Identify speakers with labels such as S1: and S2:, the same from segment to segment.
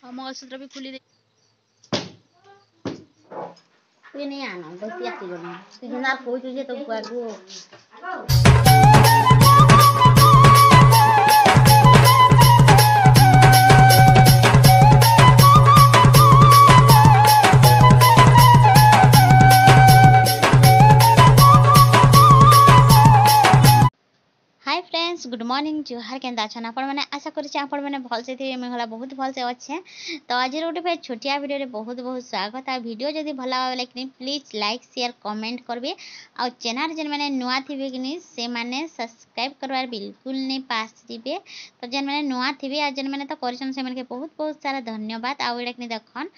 S1: ଆଉ ମଙ୍ଗଳସୂତ୍ର ବି ଖୋଲି ଦେଇ
S2: তুই নেই আনো বেশি আসিবনি তুই যেন আর কইଛୁ যে তো বুয়াগু
S3: हाय फ्रेंड्स गुड मॉर्निंग जुहार केंदा अछन आपण माने आशा करिछि आपण माने भल से थी मैं होला बहुत भल से अच्छे तो आज रोटे पे छोटिया वीडियो रे बहुत बहुत स्वागत आ वीडियो जदी भला लागे कि प्लीज लाइक शेयर कमेंट करबे आ चैनल जन माने नुआ थिबे कि से माने सब्सक्राइब करवार बिल्कुल नहीं पास दिबे तो जन माने नुआ थिबे आ जन माने तो करछन से माने बहुत बहुत सारा धन्यवाद आ एडा कि देखन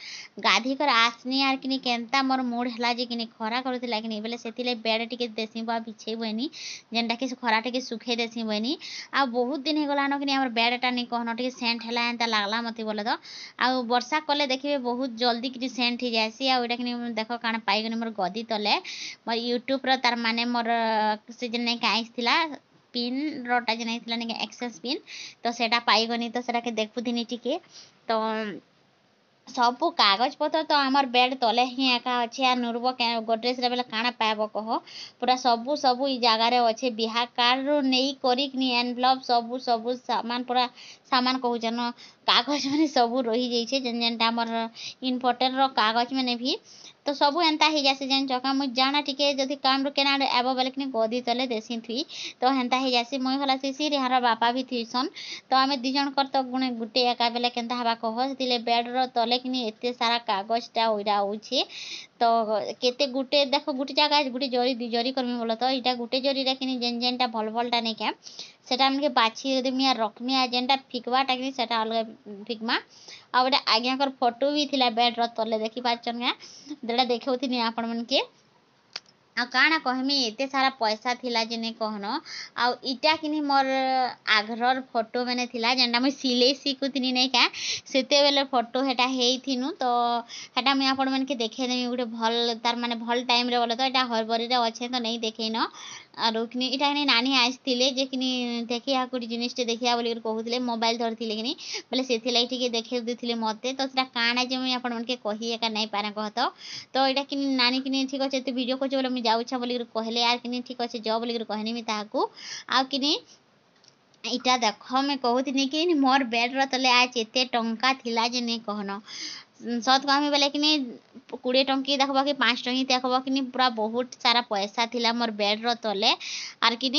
S3: गाधी कर आसनी आर कि केनता मोर मूड हला जे कि खरा करथिला कि बेले सेतिले बेड टिके देसी बा बिछे बनी जेनटा कि खरा टिके सुखे देसी बनी आ बहुत दिन होगलान कि आम बेडटा नहीं कहन टे सेंट है एंता लगला मत बोले तो आ वर्षा कले देखिए बहुत जल्दी कि सेंट हो जाएसी आटा कि देख काण पाइगनी मोर गदी तले मोर यूट्यूब तार माने मोर से नहीं कहीं पिन रोटा जो नहीं नहीं एक्सेस पिन तो सेटा पाइगनी तो सेटा के देखुनी टिके तो सबू कागज पत्र तो आमर बेड तले ही एका अच्छे आ नुरब गोड्रेज रे बेले काଣା पाइब कह पूरा सबू सबू ई जगार अच्छे बिहा कार्ड रू नहीं करिक एनवलप सबू सबू सामान पूरा सामान कहून कागज मैंने सबू रही जाइए जेन जेनटा आमर इम्पोर्टेंट रो कागज मैंने भी तो सबू एंता ही जासी जेन चका मुझ जाना टिके जदि काम रू केना एब बेले कि गदी तले देसी थी तो हेन्ता ही जासी मुई होला सीसी रिहार बापा भी थीसन तो आम दी जन कर तो गुणे गुटे एका बेले केनता हवा कह से बेड रो तले कि एते सारा कागजटा ओइरा होउछे तो केते गुटे देखो गुटे जगह गुटे जरी दी जरी करमी बोलो तो इटा गुटे जरी रे कि जेन जेनटा भल भलटा नहीं क्या सेटा हमके बाछी देमी आ रखमी आ जेनटा फिकवाटा कि सेटा अलग फिकमा आ गोटे आज्ञाकर फोटो भी थिला बेड रो तले देखि पाछन का जेटा देखौथिनी आपण मन के आ काଣା कहमी एते सारा पैसा थिला जे नहीं कहन आ इटा कि मोर आघरर फोटो मैंने थिला जेनटा मुई सिले शिखुथिनी नहीं क्या सेते बेले फोटो हेटा हेइथिनु तो हेटा मुई आपण मन के देखे देमी गोटे भल तार माने भल टाइम रे बोले तो एटा हरबरी रे अच्छे तो नहीं देखेन आरो कि इटा कि नानी आइथिले जे कि देखिया कोटी जिनिसटे देखिया बोली कहूथिले मोबाइल धरथिले कि बोले सेथिलाई टिके देखे देथिले मते तो सेटा काଣା जे मुई आपण मन के कहि एका नहीं पारे कहत तो एटा कि नानी कि ठीक अच्छे तो वीडियो को बोले मुझे जाऊछा बोली कहले यार कि ठीक अच्छे जाओ बोली कहनी मी ताकू आ कि इटा देख मैं कहूनी कि मोर बेड रो तले आज एते टंका थिला जे नहीं कहन सत कहमी बोले कि 20 टंकी देखब कि 5 टंकी देखब कि पूरा बहुत सारा पैसा थिला मोर बेड रो तले आर कि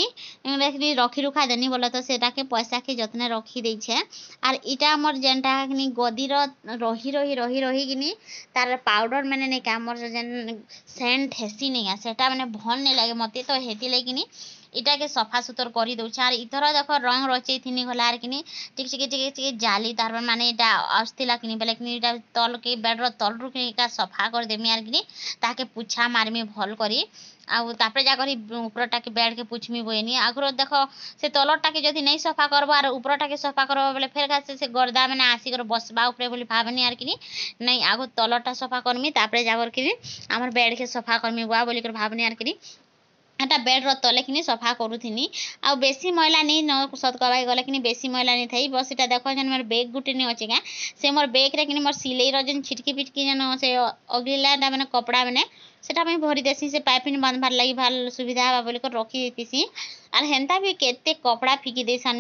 S3: रखी रुखा देनी बोले तो सेटा के पैसा के जतने रखी देछे आर इटा मोर जेनटा कि गदी रो रही रही रही रही कि तार पाउडर मैंने नहीं क्या मोर जेन सेंट हेसी नहीं सेटा मैंने भल नहीं लगे मते तो हेती लगी इटा के सफा सुतर कर दौचे आर इथर देख रंग रचे थी गला कि टिके जाली तार माने इटा आसला कि बोले कि तल के बेड रो तल रू कि सफा कर देमी आर कि ताके पुछा मारमी भल करी आउ तापर जाकर उपरटा के बेड के पुछमी बोनी आगर देख से तलटा के जदि नहीं सफा करब आर उपरटा के सफा करब बोले फेर से गर्दा मैंने आसिकर बसबा उपरे बोली भावनी आर कि नहीं आगो तलटा सफा करमी तापर जाकर कि आमर बेड के सफा करमी बुआ बोलिकर भावनी आर कि एटा बेड रो तले कि सफा करूथिनी आ बेसी मैला नहीं न सत कहबाई गले कि बेसी मैला नहीं थी बस इटा देख जन मोर बेग गुटे नहीं अच्छे क्या से मोर बेग रे कि मोर सिलाई रो जन छिटकी पिटकी जन से अगलिला मैंने कपड़ा मैंने सेटा मैं भरी देसी से पाइपिन बांधबार लगी भल सुविधा हवा बोलिक रखी देती आर हेन्ता भी केते कपड़ा फिकी देसन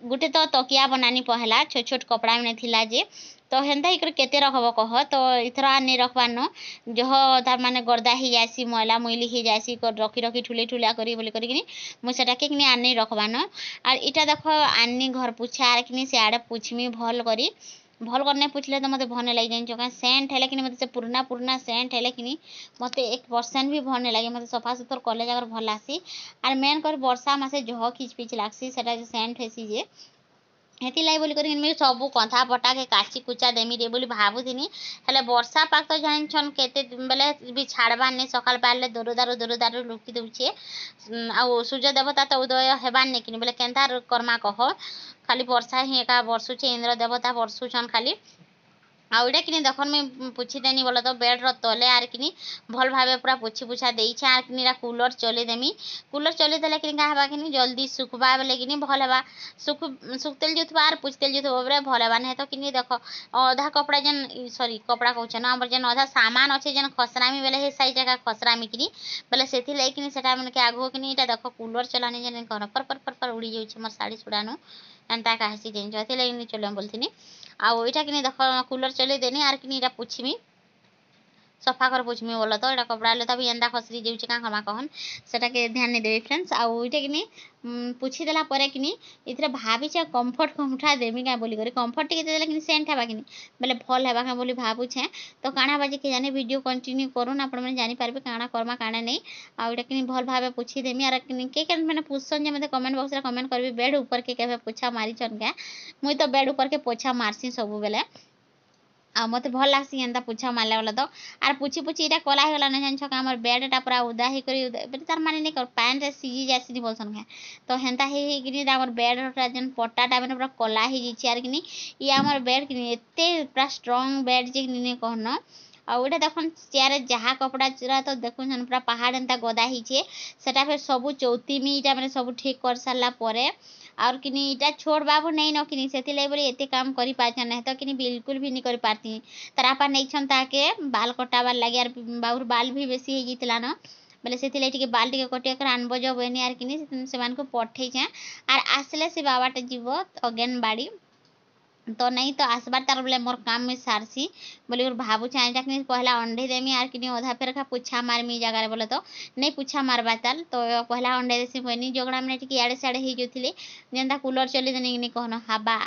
S3: गुटे तो तकिया बनानी पहला छोट छोट कपड़ा मैंने थिला जे तो हेन्ता ही केते रखब कह तो इथर नहीं रखबार जह तार माने गर्दा ही जासी मैला मैली ही जासी रखी रखी ठुले ठुला करी बोली करी मुझे कि आनी रखबान आर इटा देख आनी घर पुछा आर कि सियाड़े पुछमी भल करी भल करने पूछले तो मत भल लगे जान सेंट है कि मत से पुराना पुराना सेंट है कि मत 1% भी भल नहीं लगे मत सफा सुतर कले जगह भल आसी आर मेन कर वर्षा मासे जह खिच पिच लागसी सेटा सेंट हेसी जे हेती लाई बोली करी मुझे सबू कंथा पटा के काची कुचा देमी रे बोली भावुथिनी हेले वर्षा पाक तो जान केते बेले भी छाड़बार नहीं सकाल पारे दरु दारू लुकी दउछे आ सूर्य देवता तो उदय हेबार नहीं कि बोले केन्ता करमा कह खाली वर्षा ही एका वर्षुचे इंद्र देवता वर्षुछन खाली आउ इटा किनी देखन मैं पुछि देनी बोला तो बेड रो तले आर किनी भल भाबे पूरा पुछि पुछा देइछे आर किनी कूलर चले देमी कूलर चले देले किनी का हबा किनी जल्दी सुखबा बेले किनी भल हबा सुखतेल जुथबा आर पुछतेल जुथबा बरे भल हबा नहीं तो किनी देखो आधा कपड़ा जन सॉरी कपड़ा कहछ ना हमर जन आधा सामान अच्छे जन खसरामी बेले हे साइड जगह खसरामी किनी बेले सेथि लै किनी सेटा मन के आगो किनी इटा देखो कूलर चलानी जन कर पर उड़ी जाउछ मोर साड़ी छुड़ानो एंता कहसी जेन जथि लै नि चले बोलथिनी आउ इटा किनी देखो कूलर चले देनी आर किनी इटा पुछमी सफा कर पुछमी बोला तो एटा कपड़ा ले तभी एंदा खसरी जेउची का कमा कहन सेटा के ध्यान नहीं देबे फ्रेंड्स आउ इटा किनी पुछि देला परे किनी इथरे भाबी छे कंफर्ट कंफर्टा देमी का बोली करे कंफर्ट टिके देला किनी सेंट हेबा किनी बेले भल हेबा का बोली भाबु छे तो काना बाजे के जाने वीडियो कंटिन्यू करून आपण माने जानि पारबे काना करमा काना नहीं आउ इटा किनी भल भाबे पुछि देमी आर किनी के माने पुछसन जे मते कमेंट बॉक्स रे कमेंट करबी बेड ऊपर के केबे पोछा मारी छन के मुई तो बेड ऊपर के पोछा मारसी सब बेले आ मते भल लागसी एंता पुछा मारले वाला तो आर पुछि पुछि इटा कला हेला न जान छका हमर बेडटा पूरा उदा ही करी तार माने नहीं कर पैंट रे सीजी जासी नि बोलसन के तो हेंता हे किनी हमर बेडटा जन पट्टाटा माने पूरा कला ही जिछि आर किनी ई हमर बेड किनी एते पूरा स्ट्रांग बेड जे किनी कहन आ ओटा देखन चेयर जहा कपड़ा चुरा तो देखुन जन पूरा पहाड़ एंता गदा हिचे सेटा फिर सब चौथी में इटा माने सब ठीक कर सारला परे और किनी इटा छोड़ बाबू नहीं न किनी सेति ले बोली एते काम करि पाछन नहीं तो किनी बिल्कुल भी नहीं करि पारती तरापा नहीं छन ताके बाल कटाबार लागि आर बाबूर बाल भी बेसी हे जितला न बोले सेति ले टिके बाल टिके कटिया कर आनबो जो बनी आर किनी से मान को पठै छे आर आसले से बाबाटे जीवो अगेन बाड़ी तो नहीं तो आसबार तार बोले मोर काम में सारसी बोले और भाबू चाइटा कि पहला अंडे देमी आर कि अधा फेर का पुछा मारमी जगार बोले तो नहीं पुछा मारबा ताल तो पहला अंडे देसी बनी झगड़ा मैंने टिके इड़े सियाड़े हो जाते जेनता कूलर चली देनी कि कहन हाबा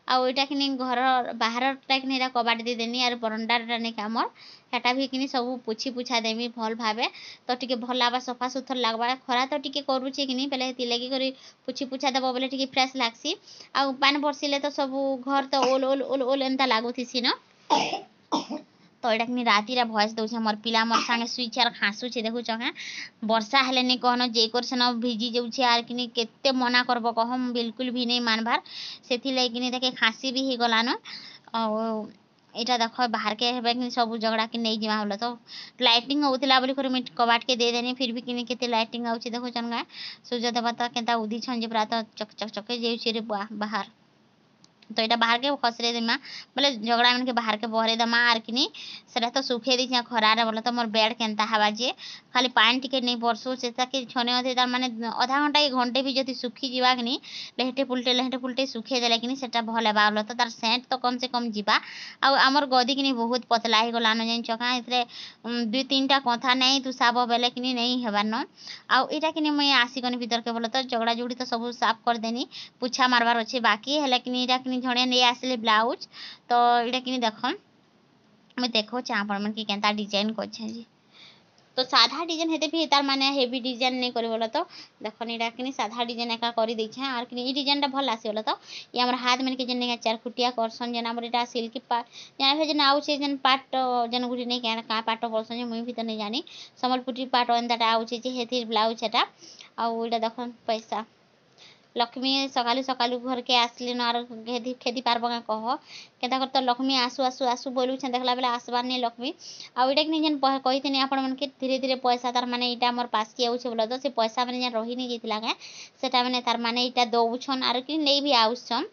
S3: आउ इटा कि घर बाहरटा कि कबाट दे देनी आर बरंडाटा नहीं कमर हेटा भी कि सब पुछि पुछा देमी भल भावे तो टिके भल लागबा सफा सुथर लागबा खरा तो टिके करूचे कि पहले हेती लगी करी पुछि पुछा देबो बोले टिके फ्रेश लागसी आ पानी बरसिले तो सब घर तो ओल ओल ओल ओल एंता लागुथिसी न तो एटा कि राति भॉइस दउछे मोर पिला मोर संगे सुइछ आर खासुछे देखुछ के वर्षा हेले नहीं कहन जे करसन भिजी जाउछे आर कि केते मना करबो कहम बिल्कुल भी नहीं मानबार सेथि ले कि देखे खांसी भी ही गलान एटा देख बाहर के हेबे कि सब झगड़ा कि नहीं जिमा होला तो लाइटिंग होतिला बोली कर मिट कबाट के दे देनी फिर भी कि केते लाइटिंग आउछि देखो चनगा सूर्य देवता केता उदी छन जे प्रात चक चक चक जेउछि रे बाहर तो यहाँ बाहर के खसरे देमा बोले झगड़ा मन के बाहर के बहरे देमा आर किनी सेटा तो सुखे दी खरारे बोले तो मोर बेड केनता हवा जे खाली पानी टिके नहीं बरसू से छने अधे तार माने आधा घंटा एक घंटे भी जदि सुखी जीवा कि लेहटे पुलटे सुखे देले कि सेटा भल हेबा बोले तो तार सेंट तो कम से कम जीवा आमर गदी कि बहुत पतला ही गलान जान चका इतरे दुई तीन टा कथा नहीं तू साब बेले कि नहीं हेबार न आउ इटा कि मुई आसिगनी भीतर के बोले तो झगड़ा जुड़ी तो सब साफ कर देनी पुछा मारबार अच्छे बाकी है कि इटा कि झड़े नहीं आसले ब्लाउज तो इटा कि देख मुझे देखो आपण मन की केनता डिजाइन करछे जी तो साधा डिजाइन हेते भी तार माने हेवी डिजाइन नहीं करी बोला तो देखो इटा कि साधा डिजाइन एका करी दै छे आर कि ई डिजाइन भल आसी बोला तो ये हमर हाथ मन के जन चार खुटिया करसन जन हमर इटा सिल्की पाट जाने भे जन आउ छे जन पाट जन गुडी नहीं केना का पाट बोलसन मुई भी तो नहीं जानी समलपुटी पाट एंताटा आउ छे जे हेथि ब्लाउज एटा आउ इटा देखो पैसा लक्ष्मी सकालू सकालू घर के आसली न आर खेती पारब का कह केता कर तो लक्ष्मी आसु आसु आसु बोलू देखला बेले आसबार नहीं लक्ष्मी आउ इटा कि जेन कही आपण मन के धीरे धीरे पैसा तार माने इटा मोर पास के आउछे बोला तो से पैसा माने जेन रही नहीं जेतिला के सेटा माने तार माने इटा दउछन आर कि नहीं भी आउछन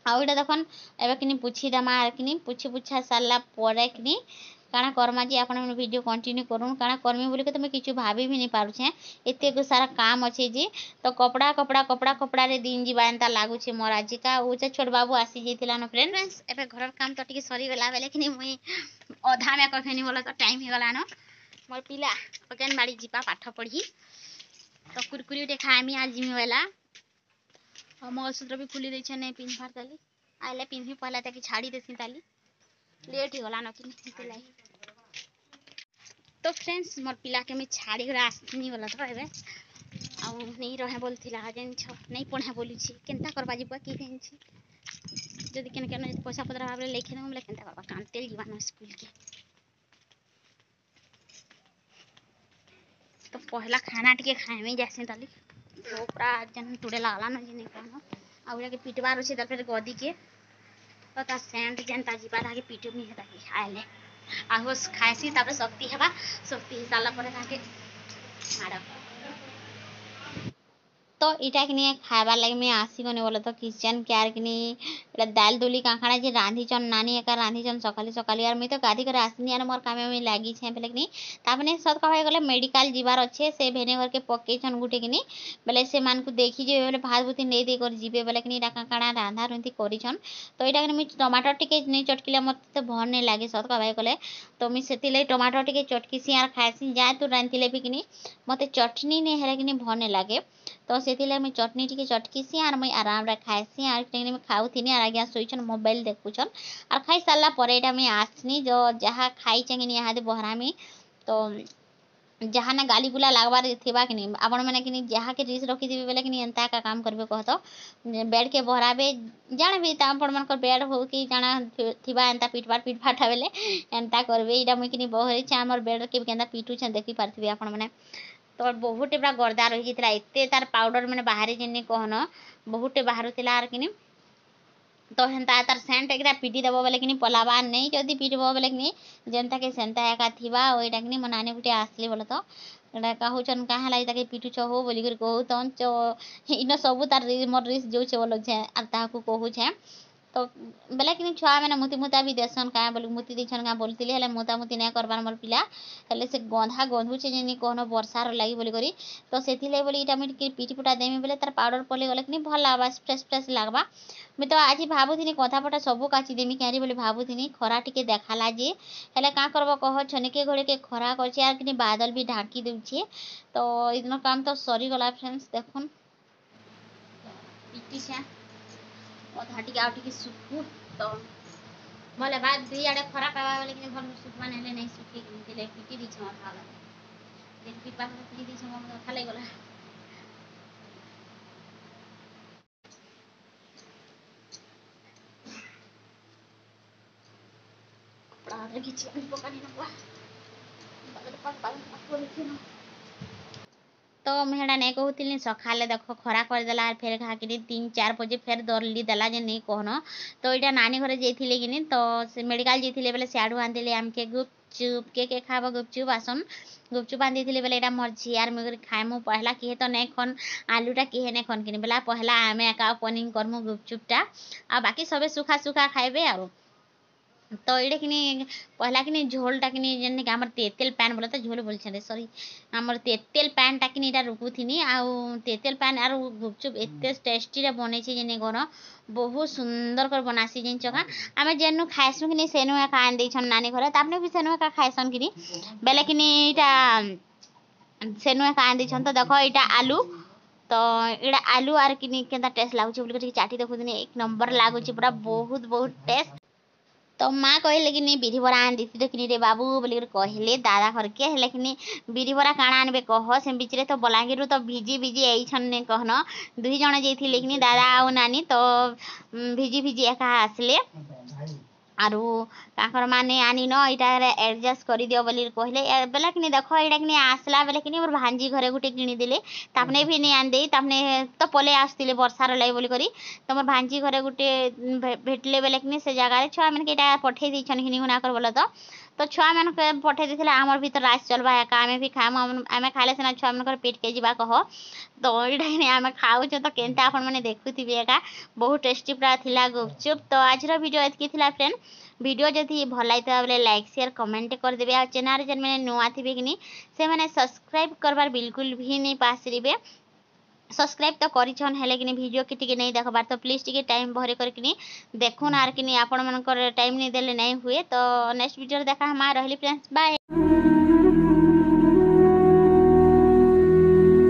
S3: आउ इटा देखन एबे कि पुछि दमा आर कि पुछि पुछा सारला परे कि काना कर्मा जी आपण वीडियो कंटिन्यू करूँ काना कर्मी बोली तुम किछु भाभी भी नहीं पारुछे एते सारा काम अच्छे जी तो कपड़ा कपड़ा कपड़ा कपड़ा रे दिन जीवा एंता लागुछे मोर आज का उचे छोट बाबू आसी जेतिला न फ्रेंड्स एबे घर काम तो टिके सरी गला बेले कि मुई अधा में कखनी बोला तो टाइम हे गला न मोर पिला अगेन बाड़ी जीपा पाठ पढ़ी तो कुरकुरी उठे खाएमी आज जिमी वाला और मंगलसूत्र भी खुली दै नहीं पिन फार ताली आइले पिन्ही पहला ताकि छाड़ी देसी ताली लेट ही गला न कि लाई तो फ्रेंड्स मोर पिला के मैं छाड़ी गला आसनी बोला तो एबे आउ नहीं रहे बोलथिला जेन छ नहीं पढ़े बोली छी केनता करबा जीवा की देन छी जदि केन केन पैसा पत्र भाबले लेखे देम बोले केनता करबा कांतेल जीवा न स्कूल के तो पहला खाना टिके खाए में जासे ताली तो पूरा जन टुडे लागला न जिने कहनो आउ के पिटबार अछि त फिर गदी के तो ता सेंट जेनता जीवा ताके पीटू मी हेता कि आइले आहोस खाइसी तापर शक्ति हेबा शक्ति हिसाला परे ताके मार तो इटा कि खाबार लगे मुझे आसीगनी बोले तो किचन केयार कि दाल दुली काकाणा जे रांधीचन नानी एका रांधीचन सकाली सकाली यार मुझे तो गाधी कर आसनी यार मोर काम में लगी छे बेले कि तापने सत कह गले मेडिकल जीवार अच्छे से भेने घर के पकेछन गुटे कि बेले से मान को देखी जे बेले भात भूति नहीं दे कर जीवे बेले कि काकाणा रांधा रुंधी करिछन तो इटा कि टमाटर टिके नहीं चटकिले मत भर नहीं लगे सत कह गले तो मुझे से टमाटर टिके चटकीसी यार खाएसी जाए तो रांधिले भी कि मत चटनी नहीं है कि भर नहीं लगे तो से मुझे चटनी टी चटकीसी आर मुझे आराम रे खाएसी आर खाऊनी आर आज्ञा शोचन मोबाइल देखुचन और खाई सारा पर मुझे आसनी जो जहाँ खाई चेंगे यहाँ बहरामी तो जहाँ ना गाली गुला लगवार थिबा कि आपण मैंने कि जहाँ के रिस रखी बेले कि एंता का काम करबे कह तो बेड के बहराबे जाने भी आपण मन बेड हो कि जाना थिबा एंता पिटपाट बेले एंता करबे इटा मुई कि बहरी छे हमर बेड के केंता पिटू छे देखि पारथिबे आपण मैंने तो बहुत पूरा गर्दा रही एते तार पाउडर मैंने बाहरी जेने कहन बहुत बाहर आर कि तो हेन्ता तार सेंट एक पिटी देव बोले कि पलाबार नहीं जदि पिटब बोले कि जेनता के सेंता एका थिबा ओइटा कि मो नानी गुटे आसली बोले तो कहून कहाँ लगे ताके पिटुछ हो बोलिक कहून तो इन सब तार मोर रिस जो बोल कहूँ तो बेले कि छुआ मैंने मुती मुता भी देसन क्या बोल मुती देछन क्या बोलती हेल्ले मुता मुती नहीं करबार मोर पिला हेल्ले से गंधा गंधुचे जे कहन वर्षार लगी बोलिक तो से बोली इटा मुझे पिटी पुटा देमी बोले तार पाउडर पले गले कि भल लगवा फ्रेश फ्रेश लगवा मुझे तो आज भावुनी कथापटा सब काची देमी क्या बोली भावुनी खरा टिके देखाला जे हेल्ले क्या करब कह छनिके घड़े के खरा कर कि बादल भी ढाकी दूचे तो इतना काम तो सरीगला फ्रेंड्स देखुन पिटी अधा टी आउ सुखू तो भले बाद दुई आड़े खरा पावा बोले कि भल सुखवा नहीं सुखी पिटी दी अधा पिटी दी अधा लग गला तो मुझे नहीं कहूली सका देख खरा करदेला फेर खा कि 3-4 बजे फेर दरली देला जे नहीं कहन तो यहाँ नानी घर जाइए कि तो से मेडिकल जाइए बेले सियाड़ू आनी आमके गुपचुप के खाब गुपचुप आसन गुपचुप आनी बेले यहाँ मोर झियार मुझे खाएमु पहला किए तो नहीं खन आलूटा किए नहीं खन कि बेला पहला आम एका ओपनिंग करमु गुपचुपटा आ बाकी सबे सुखा सुखा खाइबे आरो तो ये कि पहला कि झोलटा कि जेन आम तेतेल पैन बोले तो झोल बोलते सॉरी आमर तेतेल पैनटा कि रुकुथी आउ तेतेल पैन आर गुपचुप एत टेस्टी बन जेने घर बहुत सुंदर कर बनासी जिन का आम जेनु खाएसु कि सेनु एका आन देछन नानी घर तापने भी सेनु एका खाएसन कि बेले कि सेनु एका आन देछन तो देखो यहाँ आलू तो इड़ा आलू आर कि टेस्ट लगुच बोल चाटी देखुनी एक नंबर लगुच पूरा बहुत बहुत टेस्ट तो माँ कहले कि बिरी बरा आन दी तो कि रे बाबू बोल कहले दादा घर के हेल्ले कि बिरी बरा काଣା आनबे कह से बीच तो बलांगीर तो भिजी भिजी आईछन कहन 2 जन जाइए कि दादा आउ नानी तो भिजी भिजी एका आसले आरु काकर माने आनी न इटा एडजस्ट कर दियो बोली कहले बेला कि देख यहाँ कि आसला बेले कि मोर भांजी घरे गुटे किनीदेले तापने भी नहीं आन दे तापने तो पले आसते वर्षार लाई बोली करी तो मोर भांजी घरे गुटे भेटले बेले कि से जगह छुआ मैंने पठे देछन कि हुना कर बोल तो छुआ मान पठे देते आमर भीतर रास चलवा एका आम भी खाएम आम खाले सीना छुआ मान पेट के जा कह तो यहाँ आम खाऊ तो केनता आपण मैंने देखुथि एका बहुत टेस्टी पूरा थिला गुपचुप तो आज वीडियो एतकी थिला फ्रेंड वीडियो जदि भल लगा बोले लाइक शेयर कमेंट करदेवे आ चैनल जेन मैंने नुआ थे कि से मैंने सब्सक्राइब करवार बिल्कुल भी नहीं पासरिबे सब्सक्राइब तो करिछन हेले कि वीडियो के टिके नहीं देखबार तो प्लीज टिके टाइम भरे करके देखुन आर कि आपण मन टाइम नहीं देले नहीं हुए तो नेक्स्ट वीडियो देखा हम रही फ्रेंड्स बाय।